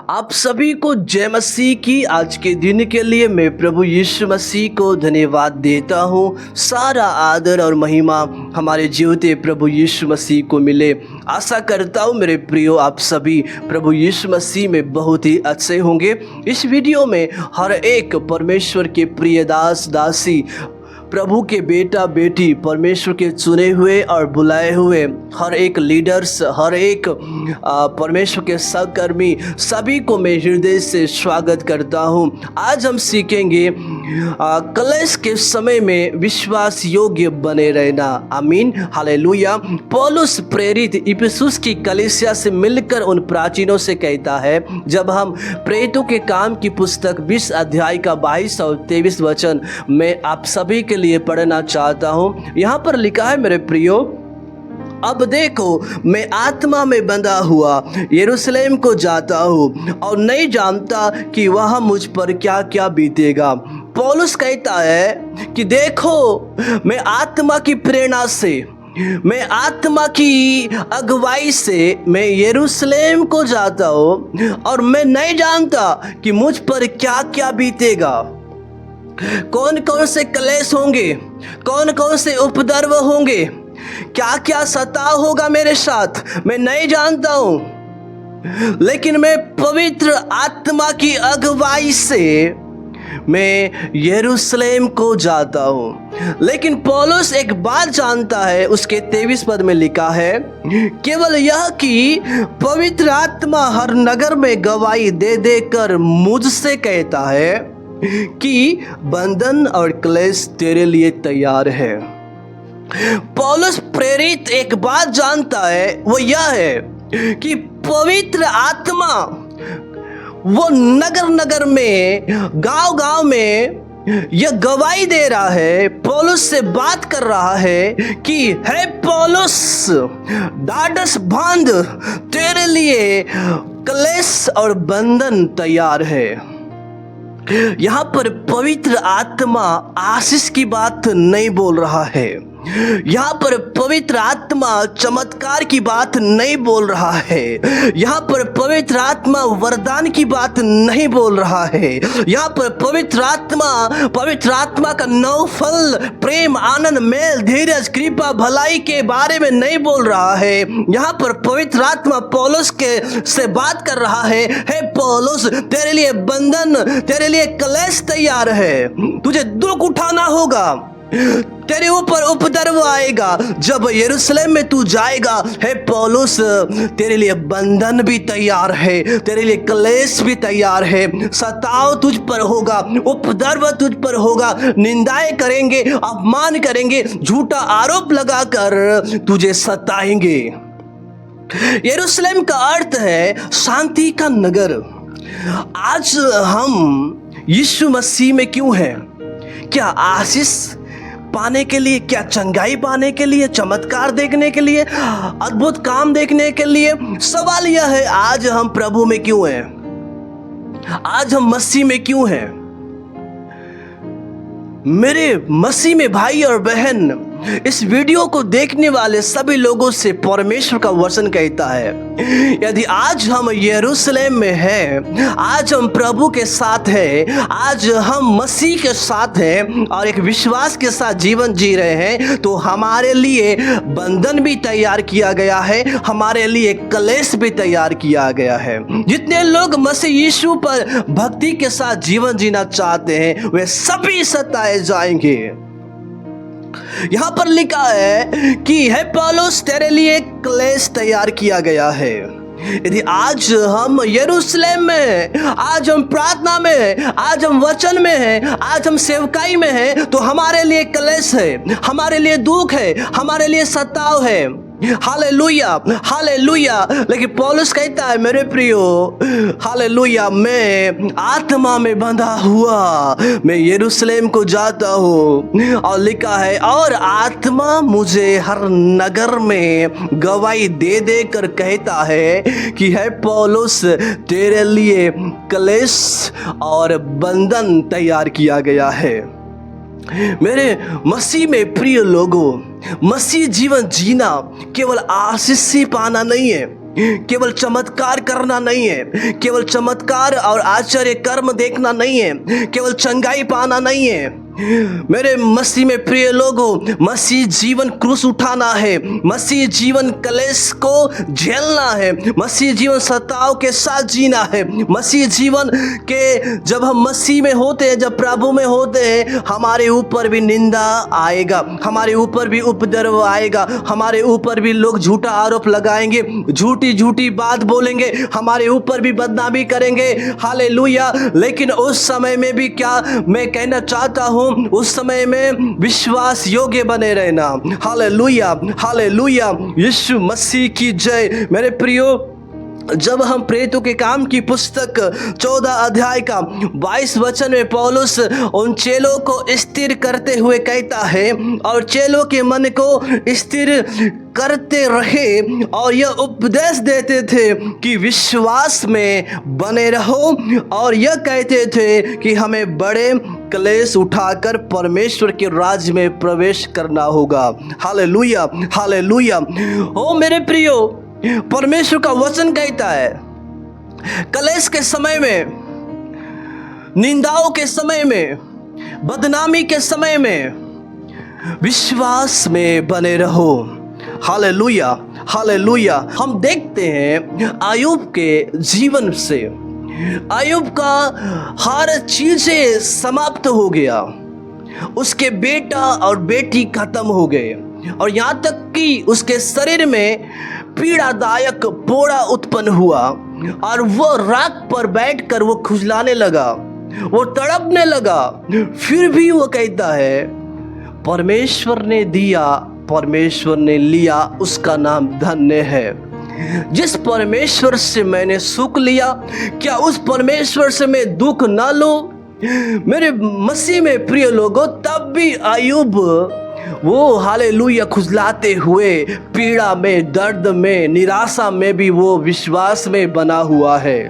आप सभी को जय मसीह की। आज के दिन के लिए मैं प्रभु यीशु मसीह को धन्यवाद देता हूँ। सारा आदर और महिमा हमारे जीवते प्रभु यीशु मसीह को मिले। आशा करता हूँ मेरे प्रियो आप सभी प्रभु यीशु मसीह में बहुत ही अच्छे होंगे। इस वीडियो में हर एक परमेश्वर के प्रिय दास दासी, प्रभु के बेटा बेटी, परमेश्वर के चुने हुए और बुलाए हुए हर एक लीडर्स, हर एक परमेश्वर के सहकर्मी, सभी को मैं हृदय से स्वागत करता हूँ। आज हम सीखेंगे कलेश के समय में विश्वास योग्य बने रहना। आमीन, हालेलुया। पौलुस प्रेरित इफिसुस की कलीसिया से मिलकर उन प्राचीनों से कहता है, जब हम प्रेरितों के काम की पुस्तक 20 अध्याय का 22 और 23 वचन मैं आप सभी के लिए पढ़ना चाहता हूँ। यहाँ पर लिखा है, मेरे प्रियो, अब देखो मैं आत्मा में बंधा हुआ यरूशलेम को जाता हूँ और नहीं जानता कि वहाँ मुझ पर क्या क्या बीतेगा। पौलुस कहता है कि देखो मैं आत्मा की प्रेरणा से, मैं आत्मा की अगुवाई से मैं यरूशलेम को जाता हूँ और मैं नहीं जानता कि मुझ पर क्या क्या बीतेगा। कौन कौन से क्लेश होंगे, कौन कौन से उपद्रव होंगे, क्या क्या सताव होगा मेरे साथ, मैं नहीं जानता हूं। लेकिन मैं पवित्र आत्मा की अगुवाई से मैं यरूशलेम को जाता हूं। लेकिन पौलुस एक बात जानता है, उसके 23 पद में लिखा है, केवल यह कि पवित्र आत्मा हर नगर में गवाही दे देकर मुझसे कहता है कि बंधन और क्लेश तेरे लिए तैयार है। पौलुस प्रेरित एक बात जानता है, वो यह है कि पवित्र आत्मा वो नगर नगर में, गांव गांव में यह गवाही दे रहा है, पौलुस से बात कर रहा है कि हे पौलुस, ढाढ़स बांध, तेरे लिए क्लेश और बंधन तैयार है। यहाँ पर पवित्र आत्मा आशीष की बात नहीं बोल रहा है। यहाँ पर पवित्र आत्मा चमत्कार की बात नहीं बोल रहा है। यहाँ पर पवित्र आत्मा वरदान की बात नहीं बोल रहा है। यहाँ पर पवित्र आत्मा का नौफल, प्रेम, आनंद, मेल, धीरज, कृपा, भलाई के बारे में नहीं बोल रहा है। यहाँ पर पवित्र आत्मा पौलुस के से बात कर रहा है, हे पौलुस, तेरे लिए बंधन, तेरे लिए क्लेश तैयार है, तुझे दुख उठाना होगा, तेरे ऊपर उपद्रव आएगा जब यरूशलेम में तू जाएगा। हे पौलुस, तेरे लिए बंधन भी तैयार है, तेरे लिए क्लेश भी तैयार है, सताव तुझ पर होगा, उपद्रव तुझ पर होगा, निंदाएं करेंगे, अपमान करेंगे, झूठा आरोप लगाकर तुझे सताएंगे। यरूशलेम का अर्थ है शांति का नगर। आज हम यीशु मसीह में क्यों हैं? क्या आशीष पाने के लिए, क्या चंगाई पाने के लिए, चमत्कार देखने के लिए, अद्भुत काम देखने के लिए? सवाल यह है, आज हम प्रभु में क्यों हैं? आज हम मसीह में क्यों हैं? मेरे मसीह में भाई और बहन, इस वीडियो को देखने वाले सभी लोगों से परमेश्वर का वचन कहता है, यदि आज हम यरूशलेम में हैं, आज हम प्रभु के साथ हैं, आज हम मसीह के साथ हैं और एक विश्वास के साथ जीवन जी रहे हैं, तो हमारे लिए बंधन भी तैयार किया गया है, हमारे लिए क्लेश भी तैयार किया गया है। जितने लोग मसीह यीशु पर भक्ति के साथ जीवन जीना चाहते हैं, वे सभी सताए जाएंगे। यहाँ पर लिखा है कि हे पौलुस, तेरे लिए क्लेश तैयार किया गया है। यदि आज हम यरूशलेम में हैं, आज हम प्रार्थना में हैं, आज हम वचन में हैं, आज हम सेवकाई में हैं, तो हमारे लिए क्लेश है, हमारे लिए दुख है, हमारे लिए सताव है। Hallelujah, hallelujah. लेकिन पौलुस कहता है, मेरे प्रियो, हालेलुया, मैं आत्मा में बंधा हुआ मैं यरूशलेम को जाता हूँ। और लिखा है, और आत्मा मुझे हर नगर में गवाही दे दे कर कहता है कि है पौलुस, तेरे लिए क्लेश और बंधन तैयार किया गया है। मेरे मसीह में प्रिय लोगों, मसीह जीवन जीना केवल आशीष ही पाना नहीं है। केवल चमत्कार करना नहीं है, केवल चमत्कार और आश्चर्य कर्म देखना नहीं है, केवल चंगाई पाना नहीं है। मेरे मसीह में प्रिय लोगों, मसीह जीवन क्रूस उठाना है, मसीह जीवन कलेश को झेलना है, मसीह जीवन सताव के साथ जीना है। मसीह जीवन के जब हम मसीह में होते हैं, जब प्रभु में होते हैं, हमारे ऊपर भी निंदा आएगा, हमारे ऊपर भी उपद्रव आएगा, हमारे ऊपर भी लोग झूठा आरोप लगाएंगे, झूठी झूठी बात बोलेंगे, हमारे ऊपर भी बदनामी करेंगे। हालेलुया। लेकिन उस समय में भी क्या मैं कहना चाहता हूँ, उस समय में विश्वास योग्य बने रहना। हालेलुया, हालेलुया, यीशु मसीह की जय। मेरे प्रियो, जब हम प्रेरितों के काम की पुस्तक 14 अध्याय का 22 वचन में पौलुस उन चेलों को स्थिर करते हुए कहता है और चेलों के मन को स्थिर करते रहे और यह उपदेश देते थे कि विश्वास में बने रहो, और यह कहते थे कि हमें बड़े क्लेश उठाकर परमेश्वर के राज्य में प्रवेश करना होगा। Hallelujah, hallelujah. ओ मेरे प्रियो, परमेश्वर का वचन कहता है क्लेश के समय में, निंदाओं के समय में, बदनामी के समय में विश्वास में बने रहो। Hallelujah, hallelujah. हम देखते हैं अय्यूब के जीवन से अय्यूब का हर चीजें समाप्त हो गया, उसके बेटा और बेटी खत्म हो गए और यहाँ तक कि उसके शरीर में पीड़ादायक फोड़ा उत्पन्न हुआ और वो राख पर बैठकर वो खुजलाने लगा, वो तड़पने लगा। फिर भी वो कहता है परमेश्वर ने दिया, परमेश्वर ने लिया, उसका नाम धन्य है। जिस परमेश्वर से मैंने सुख लिया, क्या उस परमेश्वर से मैं दुख ना लूं? मेरे मसीह में प्रिय लोगों, तब भी अय्यूब वो हालेलुया खुजलाते हुए पीड़ा में, दर्द में, निराशा में भी वो विश्वास में बना हुआ है।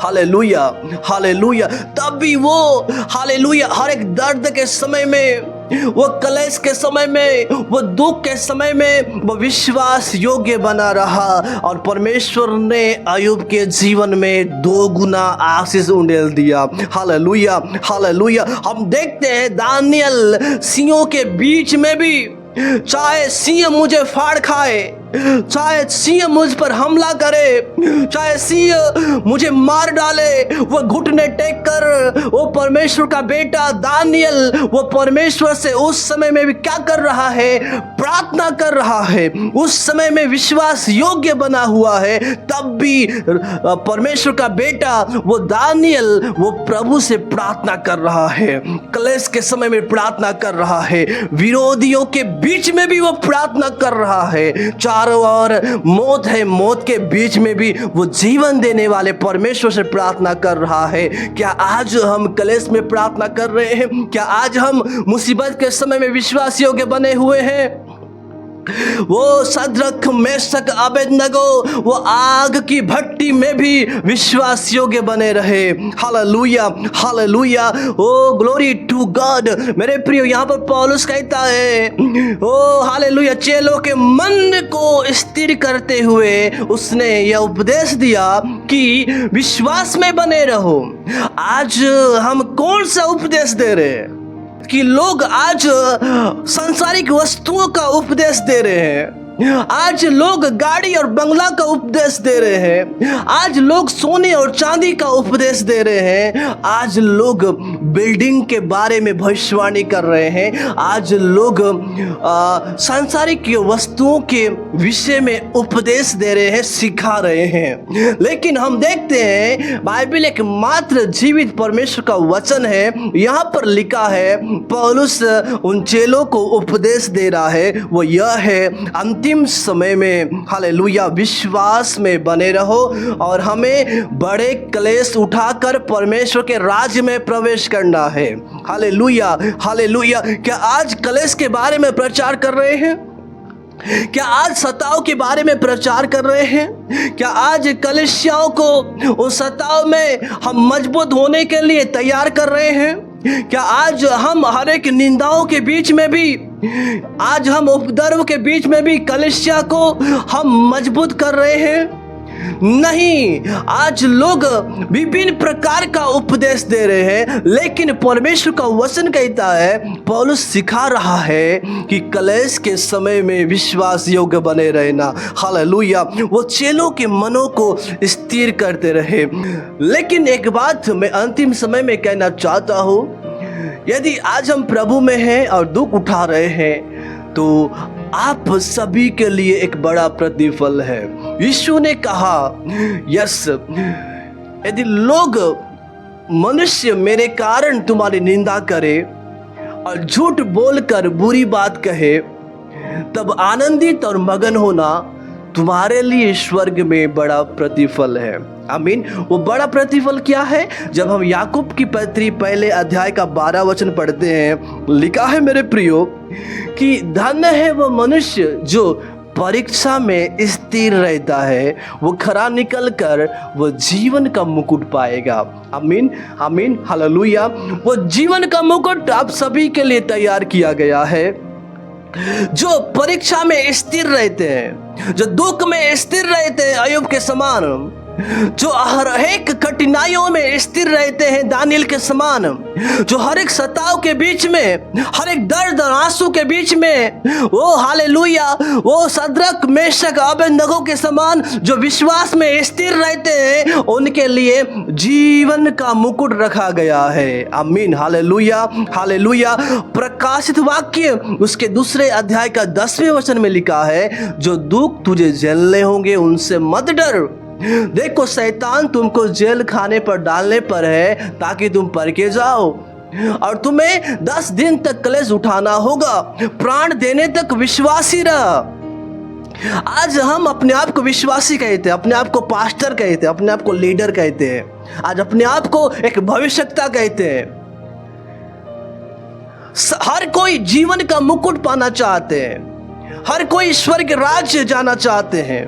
Hallelujah, hallelujah. तब भी वो हालेलुया हर एक दर्द के समय में, वो क्लेश के समय में, वो दुख के समय में वो विश्वास योग्य बना रहा और परमेश्वर ने अय्यूब के जीवन में 2 गुना आशीष उंडेल दिया। Hallelujah, hallelujah. हम देखते हैं दानियल सिंहों के बीच में भी, चाहे सिंह मुझे फाड़ खाए, चाहे सिंह मुझ पर हमला करे, चाहे सिंह मुझे मार डाले, वो घुटने टेक कर वो परमेश्वर का बेटा दानियल वो परमेश्वर से उस समय में भी क्या कर रहा है? प्रार्थना कर रहा है। उस समय में विश्वास योग्य बना हुआ है। तब भी परमेश्वर का बेटा वो दानियल वो प्रभु से प्रार्थना कर रहा है, क्लेश के समय में प्रार्थना कर रहा है, विरोधियों के बीच में भी वो प्रार्थना कर रहा है। चारों ओर मौत है, मौत के बीच में भी वो जीवन देने वाले परमेश्वर से प्रार्थना कर रहा है। क्या आज हम क्लेश में प्रार्थना कर रहे हैं? क्या आज हम मुसीबत के समय में विश्वास योग्य बने हुए हैं? वो सद्रक, मेशक, अबेदनगो वो आग की भट्टी में भी विश्वास योग्य बने रहे। Hallelujah, hallelujah. Oh glory to God. मेरे प्रियो, यहाँ पर पौलुस कहता है ओ हालेलुया, चेलों के मन को स्थिर करते हुए उसने यह उपदेश दिया कि विश्वास में बने रहो। आज हम कौन सा उपदेश दे रहे हैं कि लोग आज सांसारिक वस्तुओं का उपदेश दे रहे हैं, आज लोग गाड़ी और बंगला का उपदेश दे रहे हैं, आज लोग सोने और चांदी का उपदेश दे रहे हैं, आज लोग बिल्डिंग के बारे में भविष्यवाणी कर रहे हैं, आज लोग सांसारिक वस्तुओं के विषय में उपदेश दे रहे हैं, सिखा रहे हैं। लेकिन हम देखते हैं बाइबल एक मात्र जीवित परमेश्वर का वचन है। यहाँ पर लिखा है, पौलुस उन चेलों को उपदेश दे रहा है, वो यह है अंतिम समय में हालेलुया विश्वास में बने रहो और हमें बड़े क्लेश उठाकर परमेश्वर के राज्य में प्रवेश करना है। Hallelujah, hallelujah. क्या आज क्लेश के बारे में प्रचार कर रहे हैं? क्या आज सताव के बारे में प्रचार कर रहे हैं? क्या आज कलीसियाओं को उस सताव में हम मजबूत होने के लिए तैयार कर रहे हैं? क्या आज हम हर एक निंदाओं के बीच में भी आज हम उपद्रव के बीच में भी कलीसिया को हम मजबूत कर रहे हैं? नहीं, आज लोग विभिन्न प्रकार का उपदेश दे रहे हैं, लेकिन परमेश्वर का वचन कहता है, पौलुस सिखा रहा है कि कलेश के समय में विश्वास योग्य बने रहना। हालेलुया। वो चेलों के मनों को स्थिर करते रहे। लेकिन एक बात मैं अंतिम समय में कहना चाहता हूँ, यदि आज हम प्रभु में हैं और दुख उठा रहे हैं तो आप सभी के लिए एक बड़ा प्रतिफल है। यीशु ने कहा, यस, यदि लोग मनुष्य मेरे कारण तुम्हारी निंदा करे और झूठ बोलकर बुरी बात कहे, तब आनंदित और मगन होना तुम्हारे लिए स्वर्ग में बड़ा प्रतिफल है। आमीन। वो बड़ा प्रतिफल क्या है? जब हम याकूब की पत्री पहले अध्याय का 12 वचन पढ़ते हैं, लिखा है मेरे प्रियो कि धन्य है वो मनुष्य जो परीक्षा में स्थिर रहता है, वो खरा निकल कर वो जीवन का मुकुट पाएगा। आमीन, आमीन, हालेलुया। वो जीवन का मुकुट आप सभी के लिए तैयार किया गया है। जो परीक्षा में स्थिर रहते हैं, जो दुख में स्थिर रहते हैं अय्यूब के समान, जो हर एक कठिनाइयों में स्थिर रहते हैं दानियल के समान, जो हर एक सताव के बीच में, हर एक दर्द और आंसू के बीच में, वो हालेलुया, वो सद्रक मेशक अबेदनगो के समान जो विश्वास में स्थिर रहते हैं, उनके लिए जीवन का मुकुट रखा गया है। आमीन, हालेलुया, हालेलुया। प्रकाशित वाक्य उसके दूसरे अध्याय का 10वें वचन में लिखा है, जो दुख तुझे झेलने होंगे उनसे मत डर। देखो, शैतान तुमको जेल खाने पर डालने पर है ताकि तुम परखे जाओ, और तुम्हें 10 दिन तक कलेश उठाना होगा। प्राण देने तक विश्वासी रह। आज हम अपने आप को विश्वासी कहते हैं, अपने आप को पास्टर कहते हैं, अपने आप को लीडर कहते हैं, आज अपने आप को एक भविष्यवक्ता कहते हैं। हर कोई जीवन का मुकुट पाना चाहते हैं, हर कोई ईश्वर के राज्य जाना चाहते हैं।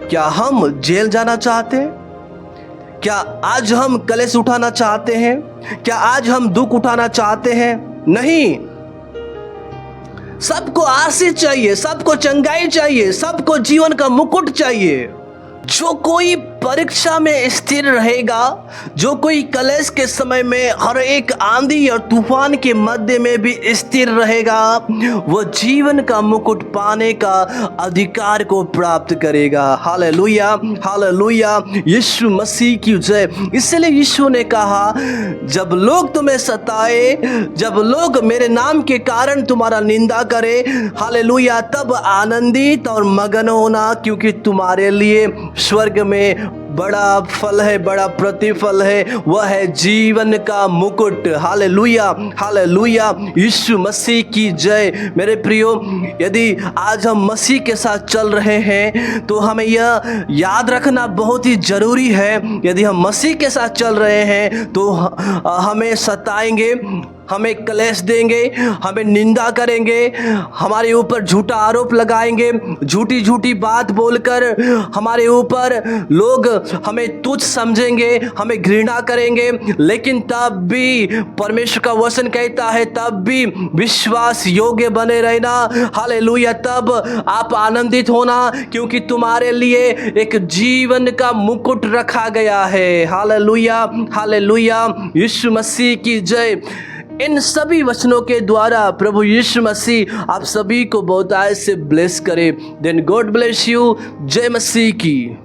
क्या हम जेल जाना चाहते हैं? क्या आज हम कलेश उठाना चाहते हैं? क्या आज हम दुख उठाना चाहते हैं? नहीं। सबको आशीष चाहिए, सबको चंगाई चाहिए, सबको जीवन का मुकुट चाहिए। जो कोई परीक्षा में स्थिर रहेगा, जो कोई कलेश के समय में हर एक आंधी और तूफान के मध्य में भी स्थिर रहेगा, वो जीवन का मुकुट पाने का अधिकार को प्राप्त करेगा। Hallelujah, hallelujah. यीशु मसीह की जय। इसलिए यीशु ने कहा, जब लोग तुम्हें सताए, जब लोग मेरे नाम के कारण तुम्हारा निंदा करे, हालेलुया, तब आनंदित और मगन होना, क्योंकि तुम्हारे लिए स्वर्ग में बड़ा फल है, बड़ा प्रतिफल है, वह है जीवन का मुकुट। Hallelujah, hallelujah. यीशु मसीह की जय। मेरे प्रियो, यदि आज हम मसीह के साथ चल रहे हैं तो हमें यह याद रखना बहुत ही जरूरी है, यदि हम मसीह के साथ चल रहे हैं तो हमें सताएंगे, हमें क्लेश देंगे, हमें निंदा करेंगे, हमारे ऊपर झूठा आरोप लगाएंगे, झूठी झूठी बात बोलकर हमारे ऊपर लोग हमें तुच्छ समझेंगे, हमें घृणा करेंगे। लेकिन तब भी परमेश्वर का वचन कहता है, तब भी विश्वास योग्य बने रहना। हालेलुया। तब आप आनंदित होना, क्योंकि तुम्हारे लिए एक जीवन का मुकुट रखा गया है। Hallelujah, hallelujah. यीशु मसीह की जय। इन सभी वचनों के द्वारा प्रभु यीशु मसीह आप सभी को बहुतायत से ब्लेस करे। Then God bless you. जय मसीह की।